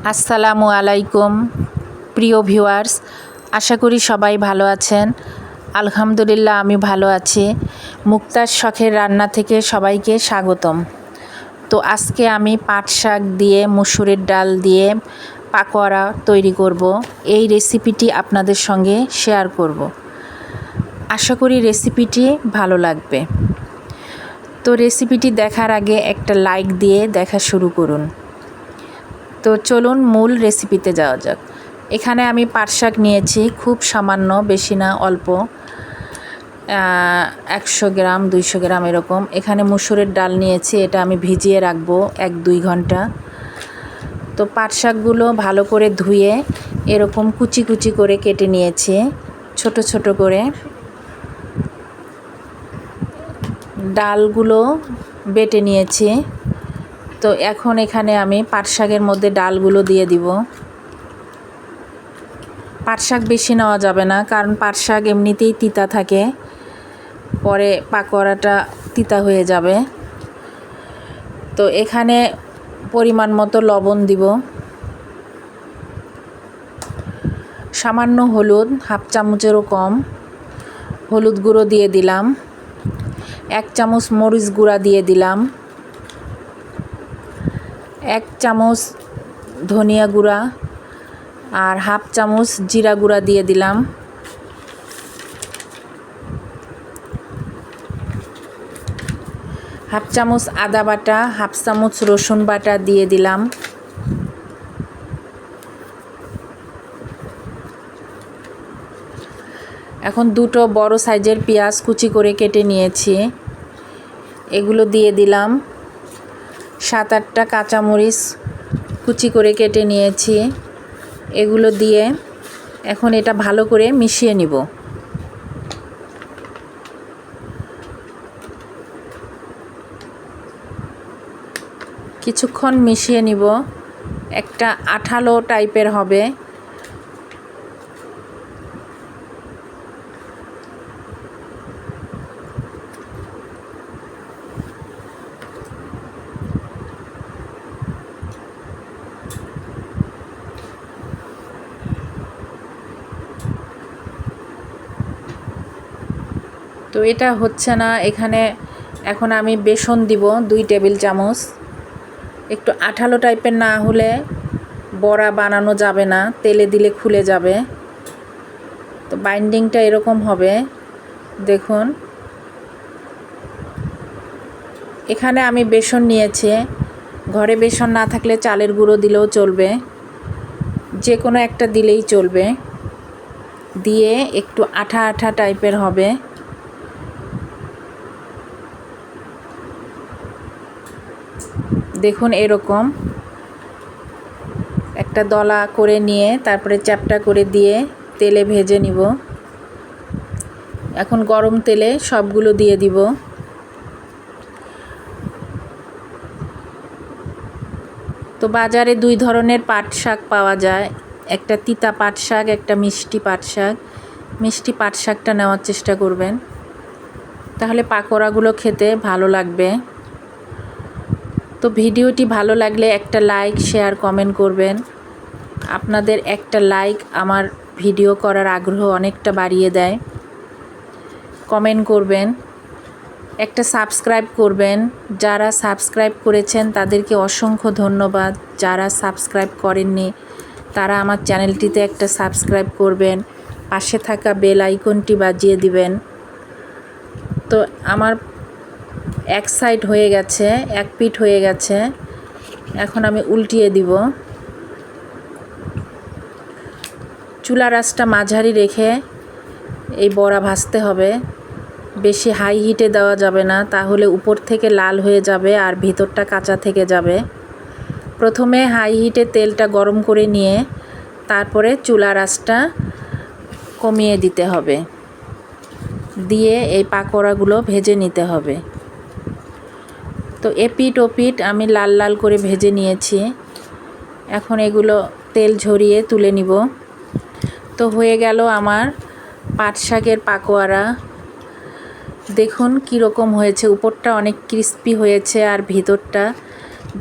আসসালামু আলাইকুম প্রিয় ভিউয়ার্স, আশা করি সবাই ভালো আছেন। আলহামদুলিল্লাহ আমি ভালো আছি। মুক্তার শখের রান্না থেকে সবাইকে স্বাগতম। তো আজকে আমি পাট শাক দিয়ে মসুরের ডাল দিয়ে পাকোড়া তৈরি করব। এই রেসিপিটি আপনাদের সঙ্গে শেয়ার করব। আশা করি রেসিপিটি ভালো লাগবে। তো রেসিপিটি দেখার আগে একটা লাইক দিয়ে দেখা শুরু করুন। তো চলুন মূল রেসিপিতে যাওয়া যাক। এখানে আমি পাট শাক নিয়েছি, খুব সামান্য, বেশি না, অল্প, 100 গ্রাম 200 গ্রাম এরকম। এখানে মসুরের ডাল নিয়েছি, এটা আমি ভিজিয়ে রাখবো 1-2 ঘন্টা। তো পাট শাকগুলো ভালো করে ধুয়ে এরকম কুচি কুচি করে কেটে নিয়েছি, ছোট ছোট করে। ডালগুলো বেটে নিয়েছি। তো এখন এখানে আমি পাট শাকের মধ্যে ডালগুলো দিয়ে দিব। পাট শাক বেশি নেওয়া যাবে না, কারণ পাট শাক এমনিতেই তিতা থাকে, পরে পাকোড়াটা তিতা হয়ে যাবে। তো এখানে পরিমাণ মতো লবণ দিব, সামান্য হলুদ, হাফ চামচেরও কম হলুদ গুঁড়ো দিয়ে দিলাম, 1 চামচ মরিচ গুঁড়া দিয়ে দিলাম, 1 চামচ ধনিয়া গুঁড়া আর হাফ চামচ জিরা গুঁড়া দিয়ে দিলাম। হাফ চামচ আদা বাটা, হাফ চামচ রসুন বাটা দিয়ে দিলাম। এখন 2টো বড় সাইজের পেঁয়াজ কুচি করে কেটে নিয়েছি, এগুলো দিয়ে দিলাম। 7-8টা কাঁচামরিচ কুচি করে কেটে নিয়েছি, এগুলো দিয়ে এখন এটা ভালো করে মিশিয়ে নিব। কিছুক্ষণ মিশিয়ে নিব, একটা আঠালো টাইপের হবে। তো এটা হচ্ছে না, এখানে এখন আমি বেসন দিব 2 টেবিল চামচ। একটু আঠালো টাইপের না হলে বড়া বানানো যাবে না, তেলে দিলে খুলে যাবে। তো বাইন্ডিংটা এরকম হবে, দেখুন। এখানে আমি বেসন নিয়েছি, ঘরে বেসন না থাকলে চালের গুঁড়ো দিলেও চলবে, যে কোনো একটা দিলেই চলবে। দিয়ে একটু আঠা আঠা টাইপের হবে। দেখুন এরকম একটা দলা করে নিয়ে তারপরে চ্যাপটা করে দিয়ে তেলে ভেজে নিব। এখন গরম তেলে সবগুলো দিয়ে দিব। তো বাজারে 2 ধরনের পাট শাক পাওয়া যায়, একটা তিতা পাট শাক, একটা মিষ্টি পাট শাক। মিষ্টি পাট শাকটা নেওয়ার চেষ্টা করবেন, তাহলে পাকোড়াগুলো খেতে ভালো লাগবে। তো ভিডিওটি ভালো লাগলে একটা লাইক, শেয়ার, কমেন্ট করবেন। আপনাদের একটা লাইক আমার ভিডিও করার আগ্রহ অনেকটা বাড়িয়ে দেয়। কমেন্ট করবেন, একটা সাবস্ক্রাইব করবেন। যারা সাবস্ক্রাইব করেছেন তাদেরকে অসংখ্য ধন্যবাদ। যারা সাবস্ক্রাইব করেননি তারা আমার চ্যানেলটিতে একটা সাবস্ক্রাইব করবেন, পাশে থাকা বেল আইকনটি বাজিয়ে দিবেন। তো আমার এক সাইড হয়ে গেছে, এক পিঠ হয়ে গেছে, এখন আমি উল্টিয়ে দিব। চুলার আঁচটা মাঝারি রেখে এই বড়া ভাজতে হবে, বেশি হাই হিটে দেওয়া যাবে না, তাহলে উপর থেকে লাল হয়ে যাবে আর ভিতরটা কাঁচা থেকে যাবে। প্রথমে হাই হিটে তেলটা গরম করে নিয়ে তারপরে চুলার আঁচটা কমিয়ে দিতে হবে, দিয়ে এই পাকোড়াগুলো ভেজে নিতে হবে। তো এপিট ওপিট আমি লাল লাল করে ভেজে নিয়েছি, এখন এগুলো তেল ঝরিয়ে তুলে নিব। তো হয়ে গেল আমার পাট শাকের পাকোড়া। দেখুন কীরকম হয়েছে, উপরটা অনেক ক্রিস্পি হয়েছে আর ভিতরটা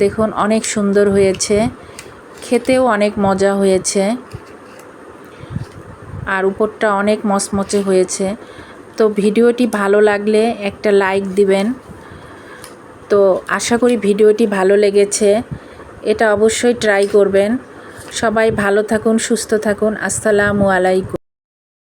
দেখুন অনেক সুন্দর হয়েছে। খেতেও অনেক মজা হয়েছে আর উপরটা অনেক মচমচে হয়েছে। তো ভিডিওটি ভালো লাগলে একটা লাইক দিবেন। তো আশা করি ভিডিওটি ভালো লেগেছে, এটা অবশ্যই ট্রাই করবেন। সবাই ভালো থাকুন, সুস্থ থাকুন। আসসালামু আলাইকুম।